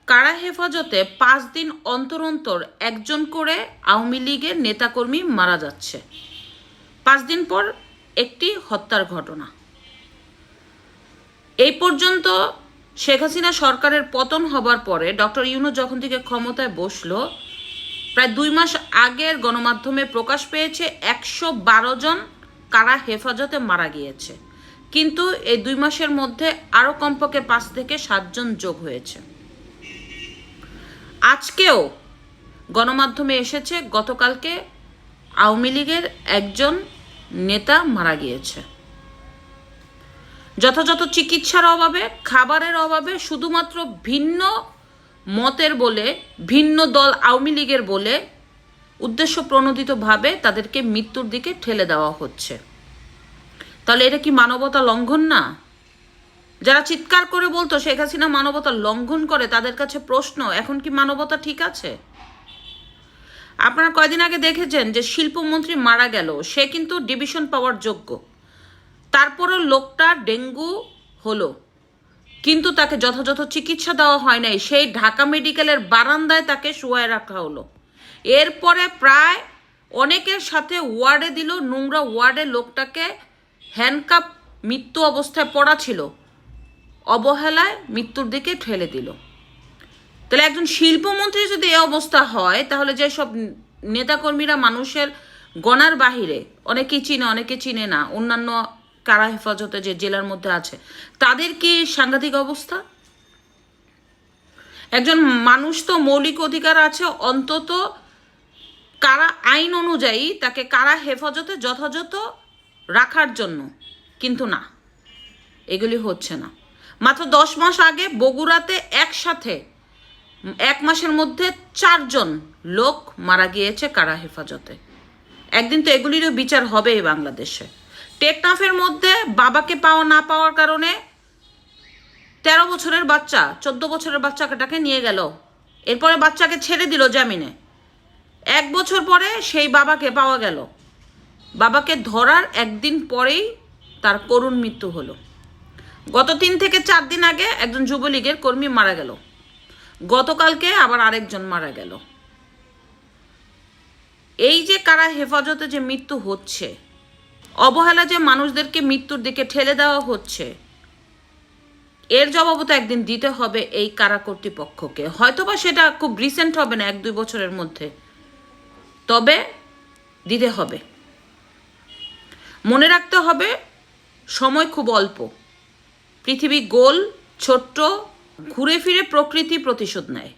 কারা হেফাজতে 5 দিন অন্তর অন্তর একজন করে আওয়ামী লীগের নেতাকর্মী মারা যাচ্ছে। 5 দিন পর একটি হত্যার ঘটনা। এই পর্যন্ত শেখ হাসিনা সরকারের পতন হবার পরে ডক্টর ইউনূস যখন থেকে ক্ষমতায় বসলো, প্রায় 2 মাস আগের গণমাধ্যমে প্রকাশ পেয়েছে 112 জন কারা হেফাজতে মারা গিয়েছে। কিন্তু এই 2 মাসের মধ্যে আরও কমপক্ষে 5 থেকে 7 জন যোগ হয়েছে। আজকেও গণমাধ্যমে এসেছে গতকালকে আওয়ামী লীগের একজন নেতা মারা গিয়েছে। যথাযথ চিকিৎসার অভাবে, খাবারের অভাবে, শুধুমাত্র ভিন্ন মতের বলে, ভিন্ন দল আওয়ামী লীগের বলে উদ্দেশ্য প্রণোদিতভাবে তাদেরকে মৃত্যুর দিকে ঠেলে দেওয়া হচ্ছে। তাহলে এটা কি মানবতা লঙ্ঘন না? যারা চিৎকার করে বলতো শেখ হাসিনা মানবতা লঙ্ঘন করে, তাদের কাছে প্রশ্ন, এখন কি মানবতা ঠিক আছে? আপনারা কয়দিন আগে দেখেছেন যে শিল্পমন্ত্রী মারা গেল, সে কিন্তু ডিভিশন পাওয়ার যোগ্য, তারপরও লোকটা ডেঙ্গু হলো, কিন্তু তাকে যথাযথ চিকিৎসা দেওয়া হয় নাই। সেই ঢাকা মেডিকেলের বারান্দায় তাকে শুয়ায় রাখা হলো। এরপরে প্রায় অনেকের সাথে ওয়ার্ডে দিল, নোংরা ওয়ার্ডে লোকটাকে হ্যান্ডকাপ মৃত্যু অবস্থায় পড়া ছিল, অবহেলায় মৃত্যুর দিকে ঠেলে দিল। তাহলে একজন শিল্পমন্ত্রী যদি এই অবস্থা হয়, তাহলে যেসব নেতাকর্মীরা মানুষের গণার বাহিরে, অনেকেই চিনে অনেকে চিনে না, অন্যান্য কারা হেফাজতে যে জেলার মধ্যে আছে, তাদের কি সাংঘাতিক অবস্থা? একজন মানুষ তো মৌলিক অধিকার আছে অন্তত কারা আইন অনুযায়ী তাকে কারা হেফাজতে যথাযথ রাখার জন্য, কিন্তু না, এগুলি হচ্ছে না। মাত্র 10 মাস আগে বগুড়াতে একসাথে 1 মাসের মধ্যে 4 জন লোক মারা গিয়েছে কারা হেফাজতে। একদিন তো এগুলিরও বিচার হবে এই বাংলাদেশে। টেকনাফের মধ্যে বাবাকে পাওয়া না পাওয়ার কারণে 13 বছরের বাচ্চা, 14 বছরের বাচ্চাটাকে নিয়ে গেল, এরপরে বাচ্চাকে ছেড়ে দিল জামিনে। 1 বছর পরে সেই বাবাকে পাওয়া গেল, বাবাকে ধরার একদিন পরেই তার করুণ মৃত্যু হলো। গত 3 থেকে 4 দিন আগে একজন যুবলীগের কর্মী মারা গেল, গতকালকে আবার আরেকজন মারা গেল। এই যে কারা হেফাজতে যে মৃত্যু হচ্ছে, অবহেলা যে মানুষদেরকে মৃত্যুর দিকে ঠেলে দেওয়া হচ্ছে, এর জবাব তো একদিন দিতে হবে এই কারা কর্তৃপক্ষকে। হয়তোবা সেটা খুব রিসেন্ট হবে না, 1-2 বছরের মধ্যে, তবে দিতে হবে। মনে রাখতে হবে সময় খুব অল্প, পৃথিবী গোল, ছোট্ট, ঘুরে ফিরে প্রকৃতি প্রতিশোধ নেয়।